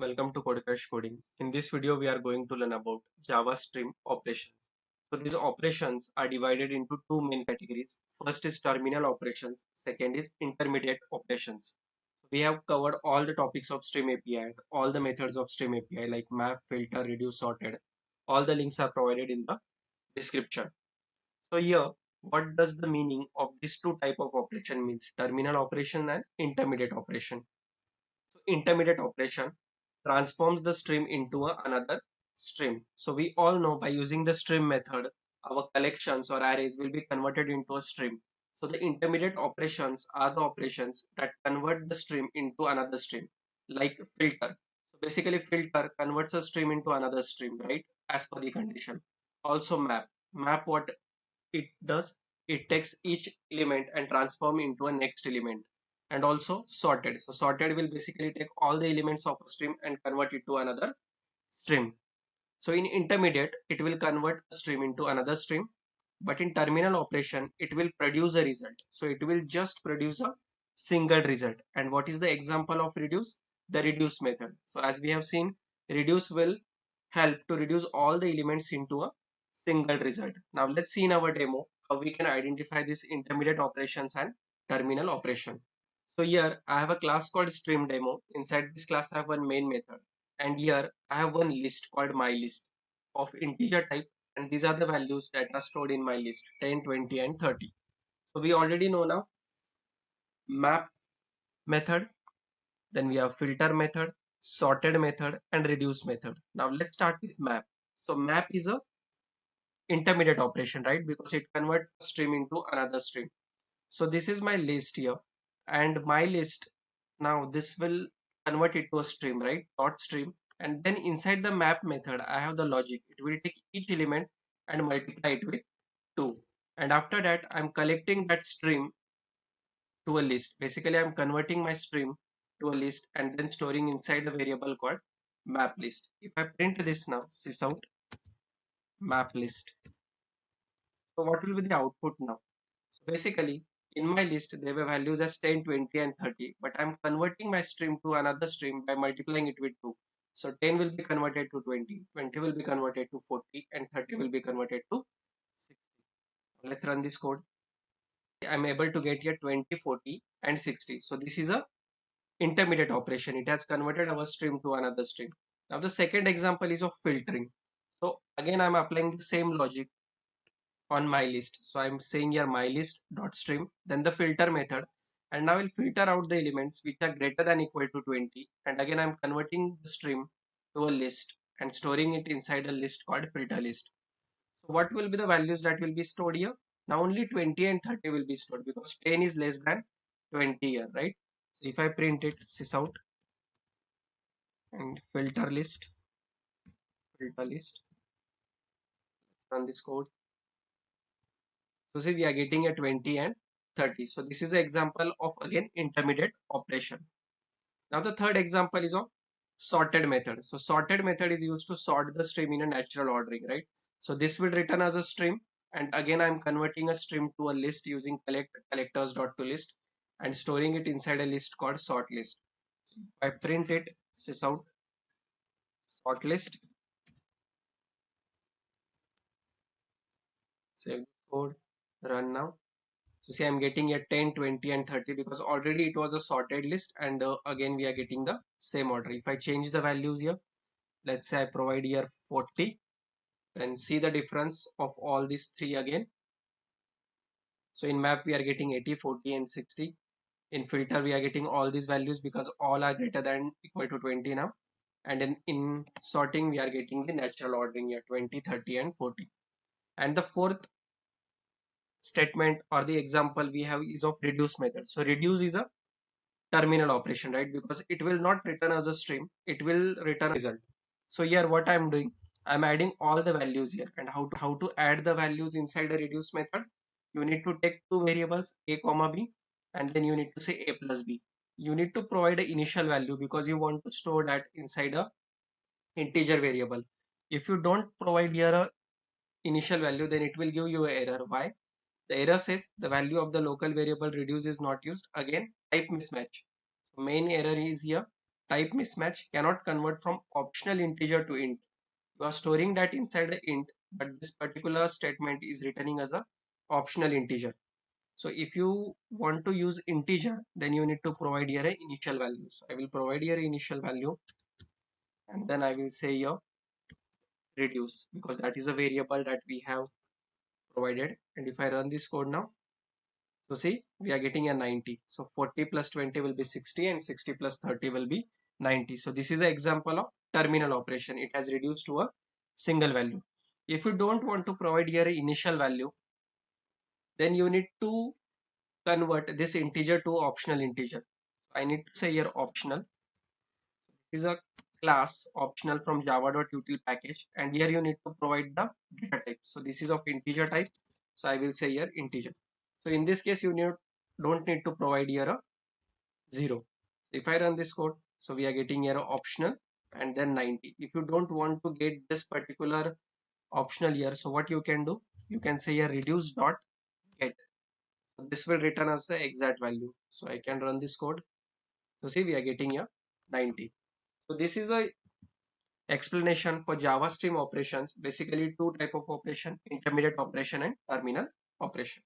Welcome to Codecrash Coding. In this video, we are going to learn about Java Stream operations. So these operations are divided into two main categories. First is terminal operations. Second is intermediate operations. We have covered all the topics of Stream API and all the methods of Stream API like map, filter, reduce, sorted. All the links are provided in the description. So here, what does the meaning of these two type of operation means? Terminal operation and intermediate operation. Intermediate operation transforms the stream into another stream. So we all know by using the stream method, our collections or arrays will be converted into a stream. So the intermediate operations are the operations that convert the stream into another stream, like filter. So basically filter converts a stream into another stream, right? As per the condition. Also map. Map what it does, it takes each element and transform into a next element. And also sorted, so sorted will basically take all the elements of a stream and convert it to another stream. So in intermediate it will convert a stream into another stream, but in terminal operation it will produce a result, so it will just produce a single result. And what is the example of reduce? The reduce method. So as we have seen, reduce will help to reduce all the elements into a single result. Now let's see in our demo how we can identify these intermediate operations and terminal operation. So here I have a class called stream demo. Inside this class I have one main method, and here I have one list called my list of integer type, and these are the values that are stored in my list 10, 20 and 30. So we already know now map method, then we have filter method, sorted method and reduce method. Now let's start with map. So map is a intermediate operation, right? Because it converts stream into another stream. So this is my list here, and my list, now this will convert it to a stream, right? Dot stream. And then inside the map method I have the logic. It will take each element and multiply it with 2, and after that I'm collecting that stream to a list. Basically I'm converting my stream to a list and then storing inside a variable called map list. If I print this now, sys out map list, so what will be the output now? So basically, in my list, there were values as 10, 20, and 30, but I'm converting my stream to another stream by multiplying it with 2. So 10 will be converted to 20, 20 will be converted to 40, and 30 will be converted to 60. Let's run this code. I'm able to get here 20, 40, and 60. So this is a intermediate operation. It has converted our stream to another stream. Now the second example is of filtering. So again, I'm applying the same logic on my list. So I'm saying here my list dot stream, then the filter method, and now I'll filter out the elements which are greater than equal to 20. And again, I'm converting the stream to a list and storing it inside a list called filter list. So what will be the values that will be stored here? Now only 20 and 30 will be stored because 10 is less than 20 here, right? So if I print it, sys out and filter list, run this code. So see, we are getting a 20 and 30. So this is an example of again intermediate operation. Now the third example is of sorted method. So sorted method is used to sort the stream in a natural ordering, right? So this will return as a stream, and again I'm converting a stream to a list using collectors.toList and storing it inside a list called sort list. If I print it, sys out sort list, save code, run now. So see, I'm getting a 10, 20 and 30 because already it was a sorted list, and again we are getting the same order. If I change the values here, let's say I provide here 40, then see the difference of all these three again. So in map we are getting 80, 40 and 60. In filter we are getting all these values because all are greater than equal to 20 now. And in sorting we are getting the natural ordering here 20, 30 and 40. And the fourth statement or the example we have is of reduce method. So reduce is a terminal operation, right? Because it will not return as a stream, it will return a result. So here what I'm doing, I'm adding all the values here. And how to add the values inside a reduce method? You need to take two variables a comma b, and then you need to say a plus b. You need to provide an initial value because you want to store that inside a integer variable. If you don't provide here a initial value, then it will give you an error. Why? The error says the value of the local variable reduce is not used. Again, type mismatch. Main error is here. Type mismatch cannot convert from optional integer to int. You are storing that inside the int, but this particular statement is returning as a optional integer. So if you want to use integer, then you need to provide here a initial value. So I will provide here initial value, and then I will say here reduce, because that is a variable that we have provided. And if I run this code now, so see, we are getting a 90. So 40 plus 20 will be 60, and 60 plus 30 will be 90. So this is an example of terminal operation. It has reduced to a single value. If you don't want to provide here a initial value, then you need to convert this integer to optional integer. I need to say here optional. This is a class optional from java.util package, and here you need to provide the data type. So this is of integer type. So I will say here integer. So in this case, don't need to provide here a 0. If I run this code, so we are getting here a optional and then 90. If you don't want to get this particular optional here, so what you can do, you can say here reduce dot get. So this will return us the exact value. So I can run this code. So see, we are getting here 90. So this is a explanation for Java stream operations. Basically two type of operation: intermediate operation and terminal operation.